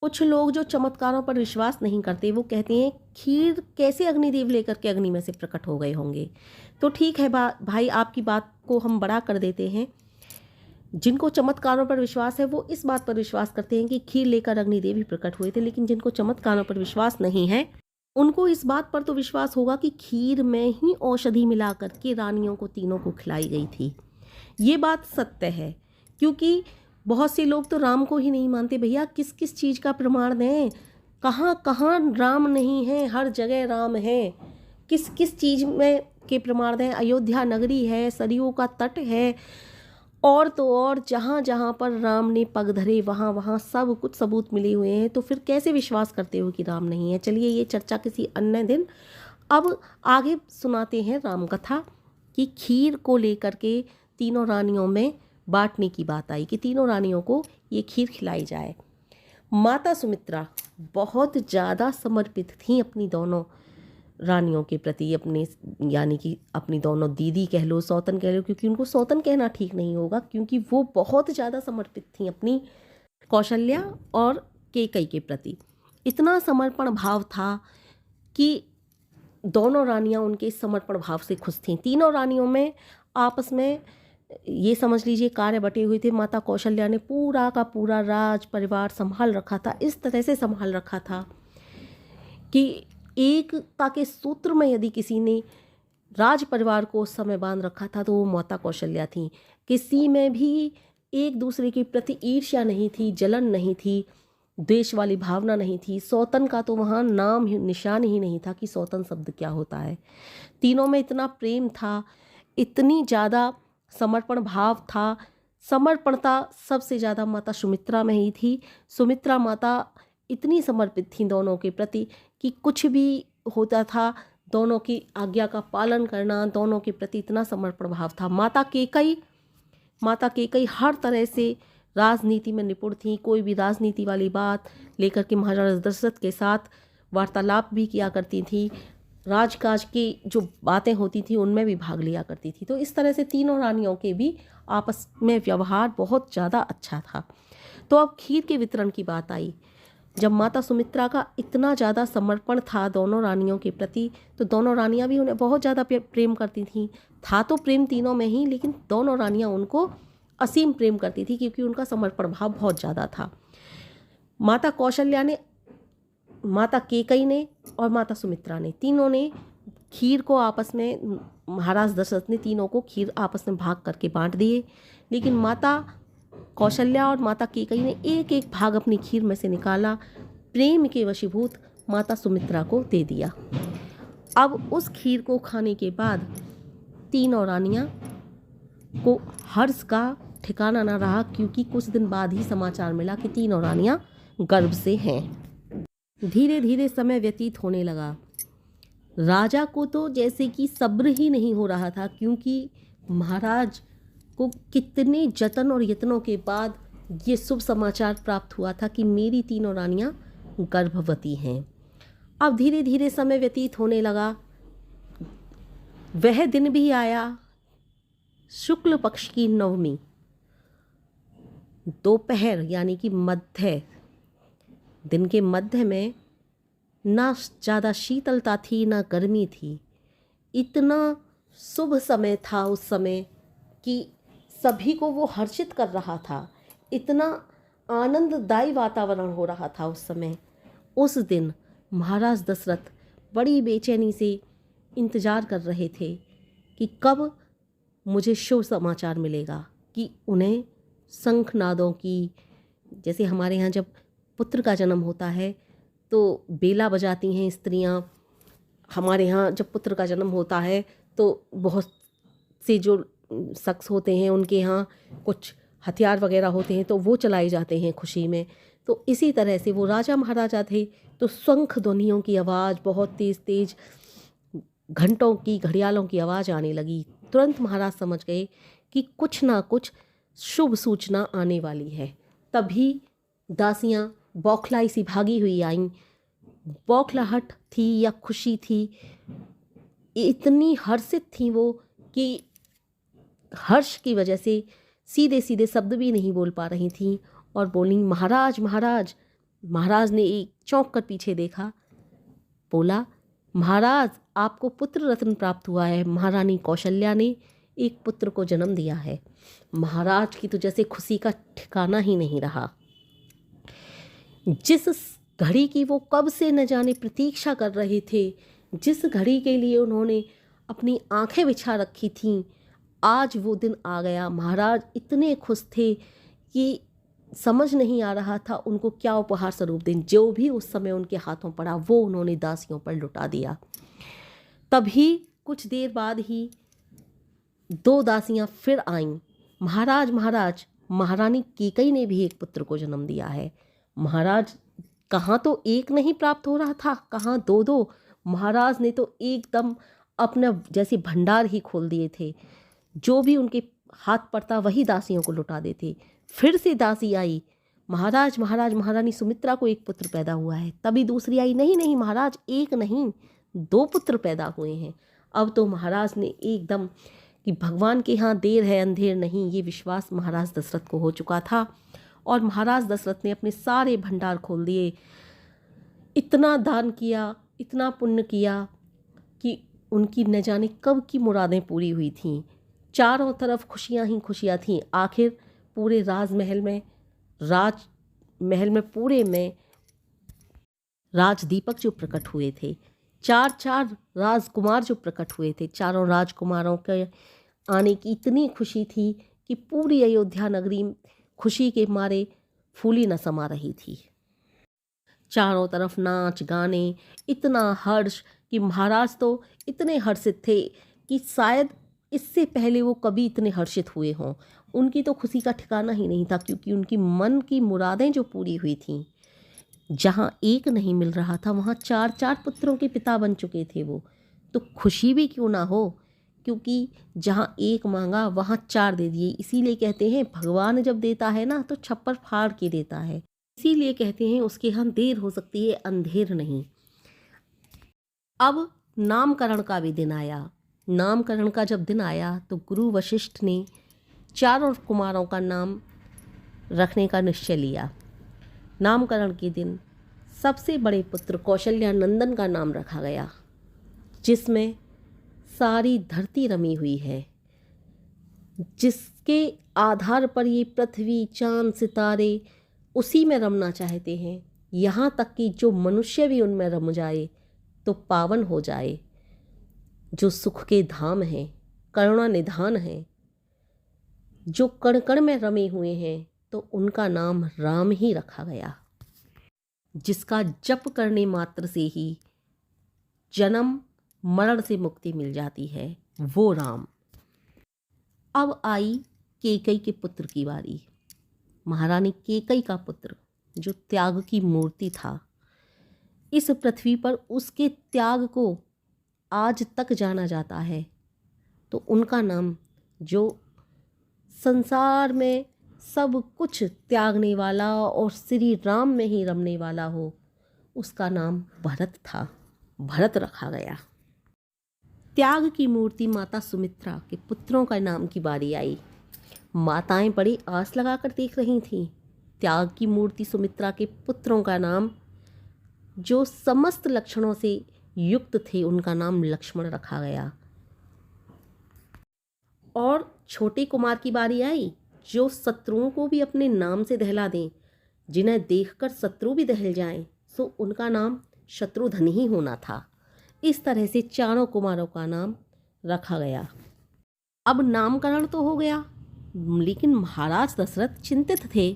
कुछ लोग जो चमत्कारों पर विश्वास नहीं करते वो कहते हैं खीर कैसे अग्निदेव लेकर के अग्नि में से प्रकट हो गए होंगे। तो ठीक है भाई, आपकी बात को हम बड़ा कर देते हैं। जिनको चमत्कारों पर विश्वास है वो इस बात पर विश्वास करते हैं कि खीर लेकर अग्निदेव ही प्रकट हुए थे, लेकिन जिनको चमत्कारों पर विश्वास नहीं है उनको इस बात पर तो विश्वास होगा कि खीर में ही औषधि मिला करके रानियों को तीनों को खिलाई गई थी। ये बात सत्य है, क्योंकि बहुत से लोग तो राम को ही नहीं मानते। भैया किस किस चीज़ का प्रमाण दें? कहाँ कहाँ राम नहीं है, हर जगह राम है। किस किस चीज़ में के प्रमाण दें? अयोध्या नगरी है, सरयू का तट है, और तो और जहाँ जहाँ पर राम ने पग धरे वहाँ वहाँ सब कुछ सबूत मिले हुए हैं। तो फिर कैसे विश्वास करते हो कि राम नहीं है? चलिए ये चर्चा किसी अन्य दिन। अब आगे सुनाते हैं राम कथा कि खीर को लेकर के तीनों रानियों में बांटने की बात आई कि तीनों रानियों को ये खीर खिलाई जाए। माता सुमित्रा बहुत ज़्यादा समर्पित थीं अपनी दोनों रानियों के प्रति, अपने यानी कि अपनी दोनों दीदी कह लो, सौतन कह लो, क्योंकि उनको सौतन कहना ठीक नहीं होगा, क्योंकि वो बहुत ज़्यादा समर्पित थीं अपनी कौशल्या और केकई के प्रति। इतना समर्पण भाव था कि दोनों रानियां उनके समर्पण भाव से खुश थीं। तीनों रानियों में आपस में ये समझ लीजिए कार्य बटे हुए थे। माता कौशल्या ने पूरा का पूरा राज परिवार संभाल रखा था, इस तरह से संभाल रखा था कि एकता के सूत्र में यदि किसी ने राज परिवार को उस समय बांध रखा था तो वो माता कौशल्या थी। किसी में भी एक दूसरे के प्रति ईर्ष्या नहीं थी, जलन नहीं थी, देश वाली भावना नहीं थी। सौतन का तो वहाँ नाम निशान ही नहीं था कि सौतन शब्द क्या होता है। तीनों में इतना प्रेम था, इतनी ज़्यादा समर्पण भाव था। समर्पणता सबसे ज़्यादा माता सुमित्रा में ही थी। सुमित्रा माता इतनी समर्पित थी दोनों के प्रति कि कुछ भी होता था दोनों की आज्ञा का पालन करना, दोनों के प्रति इतना समर्पण भाव था। माता केकई हर तरह से राजनीति में निपुण थी। कोई भी राजनीति वाली बात लेकर के महाराज दशरथ के साथ वार्तालाप भी किया करती थी। राजकाज की जो बातें होती थी उनमें भी भाग लिया करती थी। तो इस तरह से तीनों रानियों के भी आपस में व्यवहार बहुत ज़्यादा अच्छा था। तो अब खीर के वितरण की बात आई। जब माता सुमित्रा का इतना ज़्यादा समर्पण था दोनों रानियों के प्रति, तो दोनों रानियां भी उन्हें बहुत ज़्यादा प्रेम करती थीं। था तो प्रेम तीनों में ही, लेकिन दोनों रानियां उनको असीम प्रेम करती थी क्योंकि उनका समर्पण भाव बहुत ज़्यादा था। माता कौशल्या ने, माता केकई ने और माता सुमित्रा ने, तीनों ने खीर को आपस में, महाराज दशरथ ने तीनों को खीर आपस में भाग करके बांट दिए। लेकिन माता कौशल्या और माता केकई ने एक एक भाग अपनी खीर में से निकाला, प्रेम के वशीभूत माता सुमित्रा को दे दिया। अब उस खीर को खाने के बाद तीनों रानियां को हर्ष का ठिकाना ना रहा, क्योंकि कुछ दिन बाद ही समाचार मिला कि तीनों रानियां गर्भ से हैं। धीरे धीरे समय व्यतीत होने लगा। राजा को तो जैसे कि सब्र ही नहीं हो रहा था, क्योंकि महाराज को कितने जतन और यत्नों के बाद ये शुभ समाचार प्राप्त हुआ था कि मेरी तीनों रानियां गर्भवती हैं। अब धीरे धीरे समय व्यतीत होने लगा। वह दिन भी आया, शुक्ल पक्ष की नवमी, दोपहर यानी कि मध्य, दिन के मध्य में ना ज़्यादा शीतलता थी ना गर्मी थी। इतना शुभ समय था उस समय कि सभी को वो हर्षित कर रहा था। इतना आनंददायी वातावरण हो रहा था उस समय। उस दिन महाराज दशरथ बड़ी बेचैनी से इंतज़ार कर रहे थे कि कब मुझे शुभ समाचार मिलेगा, कि उन्हें शंखनादों की, जैसे हमारे यहाँ जब पुत्र का जन्म होता है तो बेला बजाती हैं स्त्रियाँ। हमारे यहाँ जब पुत्र का जन्म होता है तो बहुत से जो शख्स होते हैं उनके यहाँ कुछ हथियार वगैरह होते हैं तो वो चलाए जाते हैं खुशी में। तो इसी तरह से वो राजा महाराजा थे तो शंख ध्वनियों की आवाज़, बहुत तेज़ तेज़ घंटों की, घड़ियालों की आवाज़ आने लगी। तुरंत महाराज समझ गए कि कुछ ना कुछ शुभ सूचना आने वाली है। तभी दासियाँ बौखलाई सी भागी हुई आईं। बौखलाहट थी या खुशी थी, इतनी हर्षित थी वो कि हर्ष की वजह से सीधे सीधे शब्द भी नहीं बोल पा रही थीं और बोली, महाराज महाराज महाराज ने एक चौंक कर पीछे देखा, बोला, महाराज आपको पुत्र रत्न प्राप्त हुआ है। महारानी कौशल्या ने एक पुत्र को जन्म दिया है। महाराज की तो जैसे खुशी का ठिकाना ही नहीं रहा। जिस घड़ी की वो कब से न जाने प्रतीक्षा कर रहे थे, जिस घड़ी के लिए उन्होंने अपनी आंखें बिछा रखी थीं, आज वो दिन आ गया। महाराज इतने खुश थे कि समझ नहीं आ रहा था उनको क्या उपहार स्वरूप दें। जो भी उस समय उनके हाथों पड़ा वो उन्होंने दासियों पर लुटा दिया। तभी कुछ देर बाद ही 2 दासियां फिर आईं। महाराज महाराज, महारानी कैकेयी ने भी एक पुत्र को जन्म दिया है। महाराज कहाँ तो एक नहीं प्राप्त हो रहा था, कहाँ 2-2। महाराज ने तो एकदम अपना जैसे भंडार ही खोल दिए थे। जो भी उनके हाथ पड़ता वही दासियों को लुटा देते। फिर से दासी आई, महाराज महाराज, महारानी सुमित्रा को एक पुत्र पैदा हुआ है। तभी दूसरी आई, नहीं नहीं महाराज, एक नहीं 2 पुत्र पैदा हुए हैं। अब तो महाराज ने एकदम कि भगवान के यहाँ देर है अंधेर नहीं, ये विश्वास महाराज दशरथ को हो चुका था। और महाराज दशरथ ने अपने सारे भंडार खोल दिए। इतना दान किया, इतना पुण्य किया कि उनकी न जाने कब की मुरादें पूरी हुई थीं। चारों तरफ खुशियां ही खुशियां थीं। आखिर पूरे राजमहल में पूरे में राजदीपक जो प्रकट हुए थे, 4 राजकुमार जो प्रकट हुए थे, चारों राजकुमारों के आने की इतनी खुशी थी कि पूरी अयोध्या नगरी खुशी के मारे फूली न समा रही थी। चारों तरफ नाच गाने, इतना हर्ष कि महाराज तो इतने हर्षित थे कि शायद इससे पहले वो कभी इतने हर्षित हुए हों। उनकी तो खुशी का ठिकाना ही नहीं था, क्योंकि उनकी मन की मुरादें जो पूरी हुई थीं, जहाँ एक नहीं मिल रहा था वहाँ 4 पुत्रों के पिता बन चुके थे वो। तो खुशी भी क्यों ना हो, क्योंकि जहाँ एक मांगा वहाँ 4 दे दिए। इसीलिए कहते हैं भगवान जब देता है ना तो छप्पर फाड़ के देता है। इसीलिए कहते हैं उसके यहाँ देर हो सकती है, अंधेर नहीं। अब नामकरण का भी दिन आया। नामकरण का जब दिन आया तो गुरु वशिष्ठ ने चारों कुमारों का नाम रखने का निश्चय लिया। नामकरण के दिन सबसे बड़े पुत्र कौशल्या नंदन का नाम रखा गया, जिसमें सारी धरती रमी हुई है, जिसके आधार पर ये पृथ्वी चांद सितारे उसी में रमना चाहते हैं। यहाँ तक कि जो मनुष्य भी उनमें रम जाए तो पावन हो जाए। जो सुख के धाम हैं, करुणा निधान है, जो कण कण में रमे हुए हैं, तो उनका नाम राम ही रखा गया। जिसका जप करने मात्र से ही जन्म मरण से मुक्ति मिल जाती है, वो राम। अब आई कैकेयी के पुत्र की बारी। महारानी कैकेयी का पुत्र जो त्याग की मूर्ति था, इस पृथ्वी पर उसके त्याग को आज तक जाना जाता है। तो उनका नाम, जो संसार में सब कुछ त्यागने वाला और श्री राम में ही रमने वाला हो, उसका नाम भरत था। भरत रखा गया। त्याग की मूर्ति माता सुमित्रा के पुत्रों का नाम की बारी आई। माताएं बड़ी आस लगाकर देख रही थीं। त्याग की मूर्ति सुमित्रा के पुत्रों का नाम, जो समस्त लक्षणों से युक्त थे, उनका नाम लक्ष्मण रखा गया। और छोटे कुमार की बारी आई, जो शत्रुओं को भी अपने नाम से दहला दें, जिन्हें देखकर शत्रु भी दहल जाएं, सो उनका नाम शत्रुघ्न ही होना था। इस तरह से चारों कुमारों का नाम रखा गया। अब नामकरण तो हो गया, लेकिन महाराज दशरथ चिंतित थे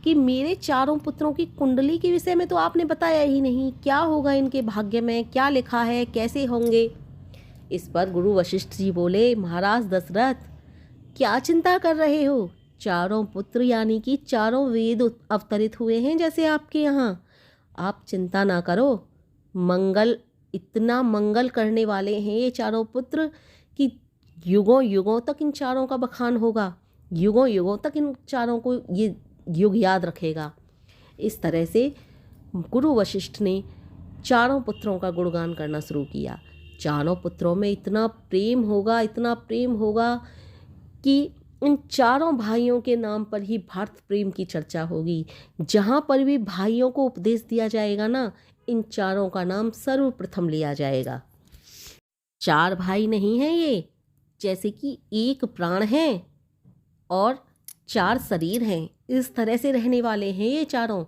कि मेरे चारों पुत्रों की कुंडली के विषय में तो आपने बताया ही नहीं। क्या होगा इनके भाग्य में, क्या लिखा है, कैसे होंगे। इस पर गुरु वशिष्ठ जी बोले, महाराज दशरथ क्या चिंता कर रहे हो। चारों पुत्र यानी कि चारों वेद अवतरित हुए हैं जैसे आपके यहाँ। आप चिंता ना करो। इतना मंगल करने वाले हैं ये चारों पुत्र कि युगों युगों तक इन चारों का बखान होगा। युगों युगों तक इन चारों को ये युग याद रखेगा। इस तरह से गुरु वशिष्ठ ने चारों पुत्रों का गुणगान करना शुरू किया। चारों पुत्रों में इतना प्रेम होगा, इतना प्रेम होगा कि इन चारों भाइयों के नाम पर ही भारत प्रेम की चर्चा होगी। जहाँ पर भी भाइयों को उपदेश दिया जाएगा ना, इन चारों का नाम सर्वप्रथम लिया जाएगा। चार भाई नहीं हैं ये, जैसे कि एक प्राण है और चार शरीर हैं, इस तरह से रहने वाले हैं ये चारों।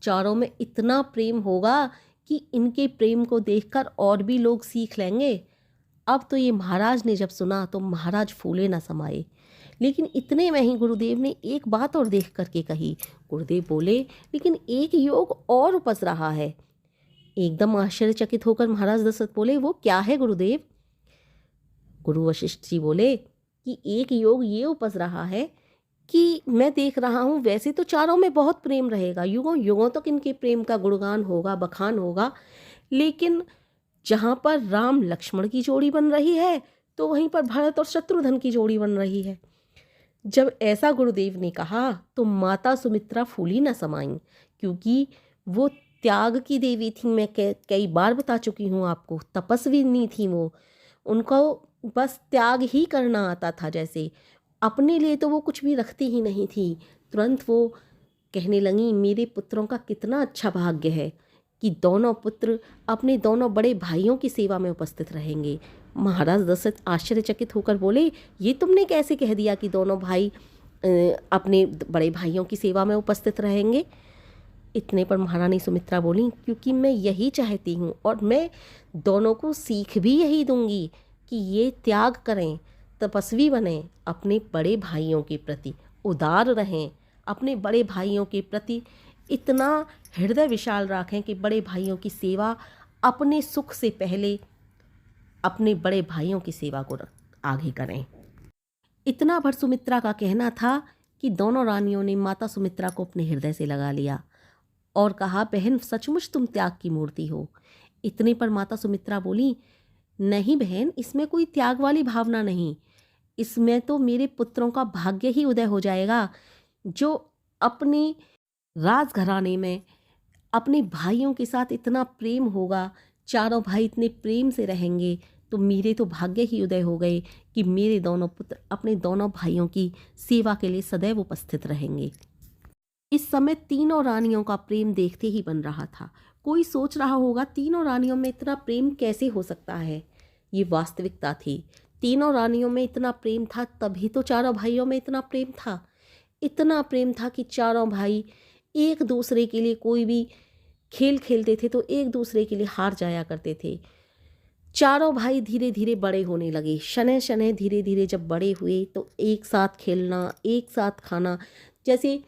चारों में इतना प्रेम होगा कि इनके प्रेम को देखकर और भी लोग सीख लेंगे। अब तो ये महाराज ने जब सुना तो महाराज फूले ना समाये। लेकिन इतने में ही गुरुदेव ने एक बात और देख करके कही। गुरुदेव बोले, लेकिन एक योग और उपज रहा है। एकदम आश्चर्यचकित होकर महाराज दशरथ बोले, वो क्या है गुरुदेव? गुरु वशिष्ठ जी बोले कि एक योग ये उपज रहा है कि मैं देख रहा हूँ, वैसे तो चारों में बहुत प्रेम रहेगा, युगों युगों तक इनके प्रेम का गुणगान होगा, बखान होगा, लेकिन जहाँ पर राम लक्ष्मण की जोड़ी बन रही है तो वहीं पर भरत और शत्रुघ्न की जोड़ी बन रही है। जब ऐसा गुरुदेव ने कहा तो माता सुमित्रा फूली न समाईं, क्योंकि वो त्याग की देवी थी। मैं कई बार बता चुकी हूँ आपको, तपस्वी नहीं थी वो, उनको बस त्याग ही करना आता था। जैसे अपने लिए तो वो कुछ भी रखती ही नहीं थी। तुरंत वो कहने लगी, मेरे पुत्रों का कितना अच्छा भाग्य है कि दोनों पुत्र अपने दोनों बड़े भाइयों की सेवा में उपस्थित रहेंगे। महाराज दशरथ आश्चर्यचकित होकर बोले, ये तुमने कैसे कह दिया कि दोनों भाई अपने बड़े भाइयों की सेवा में उपस्थित रहेंगे? इतने पर महारानी सुमित्रा बोली, क्योंकि मैं यही चाहती हूँ और मैं दोनों को सीख भी यही दूंगी कि ये त्याग करें, तपस्वी बने, अपने बड़े भाइयों के प्रति उदार रहें, अपने बड़े भाइयों के प्रति इतना हृदय विशाल रखें कि बड़े भाइयों की सेवा अपने सुख से पहले अपने बड़े भाइयों की सेवा को आगे करें। इतना भर सुमित्रा का कहना था कि दोनों रानियों ने माता सुमित्रा को अपने हृदय से लगा लिया और कहा, बहन सचमुच तुम त्याग की मूर्ति हो। इतने पर माता सुमित्रा बोली, नहीं बहन, इसमें कोई त्याग वाली भावना नहीं, इसमें तो मेरे पुत्रों का भाग्य ही उदय हो जाएगा, जो अपने राजघराने में अपने भाइयों के साथ इतना प्रेम होगा, चारों भाई इतने प्रेम से रहेंगे, तो मेरे तो भाग्य ही उदय हो गए कि मेरे दोनों पुत्र अपने दोनों भाइयों की सेवा के लिए सदैव उपस्थित रहेंगे। इस समय तीनों रानियों का प्रेम देखते ही बन रहा था। कोई सोच रहा होगा, तीनों रानियों में इतना प्रेम कैसे हो सकता है? ये वास्तविकता थी। तीनों रानियों में इतना प्रेम था, तभी तो चारों भाइयों में इतना प्रेम था। इतना प्रेम था कि चारों भाई एक दूसरे के लिए कोई भी खेल खेलते थे तो एक दूसरे के लिए हार जाया करते थे। चारों भाई धीरे धीरे बड़े होने लगे। शनै शनै धीरे धीरे जब बड़े हुए तो एक साथ खेलना, एक साथ खाना। जैसे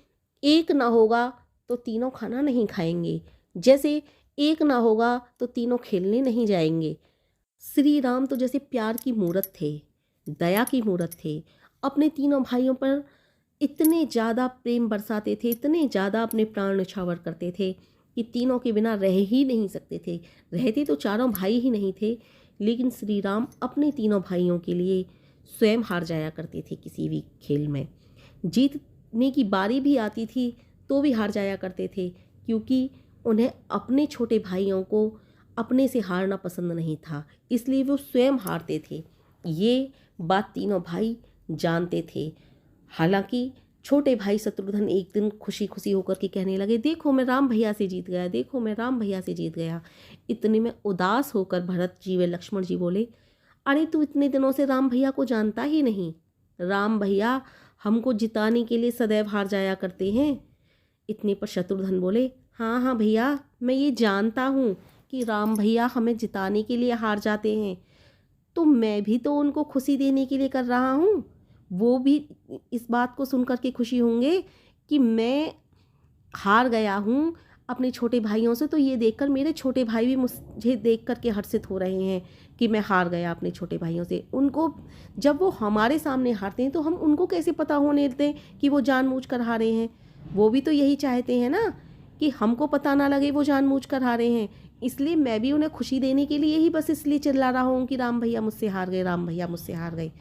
एक ना होगा तो तीनों खाना नहीं खाएंगे, जैसे एक ना होगा तो तीनों खेलने नहीं जाएंगे। श्री राम तो जैसे प्यार की मूरत थे, दया की मूरत थे। अपने तीनों भाइयों पर इतने ज़्यादा प्रेम बरसाते थे, इतने ज़्यादा अपने प्राण न्यौछावर करते थे कि तीनों के बिना रह ही नहीं सकते थे। रहते तो चारों भाई ही नहीं थे, लेकिन श्री राम अपने तीनों भाइयों के लिए स्वयं हार जाया करते थे। किसी भी खेल में जीतने की बारी भी आती थी तो भी हार जाया करते थे, क्योंकि उन्हें अपने छोटे भाइयों को अपने से हारना पसंद नहीं था, इसलिए वो स्वयं हारते थे। ये बात तीनों भाई जानते थे। हालांकि छोटे भाई शत्रुघ्न एक दिन खुशी खुशी होकर के कहने लगे, देखो मैं राम भैया से जीत गया, देखो मैं राम भैया से जीत गया। इतने में उदास होकर भरत जी व लक्ष्मण जी बोले, अरे तू इतने दिनों से राम भैया को जानता ही नहीं। राम भैया हमको जिताने के लिए सदैव हार जाया करते हैं। इतने पर शत्रुघ्न बोले, हाँ हाँ भैया, मैं ये जानता हूँ कि राम भैया हमें जिताने के लिए हार जाते हैं, तो मैं भी तो उनको खुशी देने के लिए कर रहा हूँ। वो भी इस बात को सुन कर के खुशी होंगे कि मैं हार गया हूँ अपने छोटे भाइयों से, तो ये देखकर मेरे छोटे भाई भी मुझे देख कर के हर्षित हो रहे हैं कि मैं हार गया अपने छोटे भाइयों से। उनको जब वो हमारे सामने हारते हैं तो हम उनको कैसे पता होने देते कि वो जानबूझकर हारे हैं? वो भी तो यही चाहते हैं ना कि हमको पता ना लगे वो जानबूझकर हारे हैं। इसलिए मैं भी उन्हें खुशी देने के लिए ही बस इसलिए चिल्ला रहा हूँ कि राम भैया मुझसे हार गए, राम भैया मुझसे हार गए।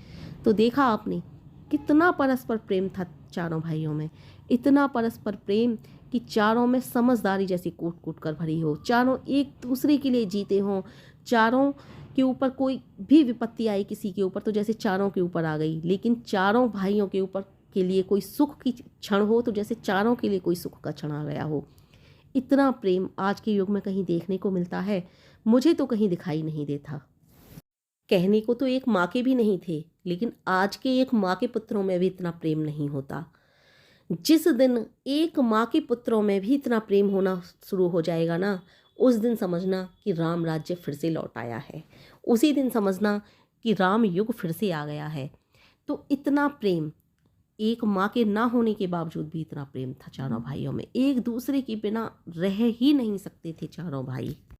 तो देखा आपने कितना परस्पर प्रेम था चारों भाइयों में, इतना परस्पर प्रेम कि चारों में समझदारी जैसी कूट कूट कर भरी हो, चारों एक दूसरे के लिए जीते हों, चारों के ऊपर कोई भी विपत्ति आई किसी के ऊपर तो जैसे चारों के ऊपर आ गई, लेकिन चारों भाइयों के ऊपर के लिए कोई सुख की क्षण हो तो जैसे चारों के लिए कोई सुख का क्षण आ गया हो। इतना प्रेम आज के युग में कहीं देखने को मिलता है? मुझे तो कहीं दिखाई नहीं देता। कहने को तो एक माँ के भी नहीं थे, लेकिन आज के एक माँ के पुत्रों में भी इतना प्रेम नहीं होता। जिस दिन एक माँ के पुत्रों में भी इतना प्रेम होना शुरू हो जाएगा ना, उस दिन समझना कि राम राज्य फिर से लौट आया है। उसी दिन समझना कि राम युग फिर से आ गया है। तो इतना प्रेम, एक माँ के ना होने के बावजूद भी इतना प्रेम था चारों भाइयों में। एक दूसरे के बिना रह ही नहीं सकते थे चारों भाई।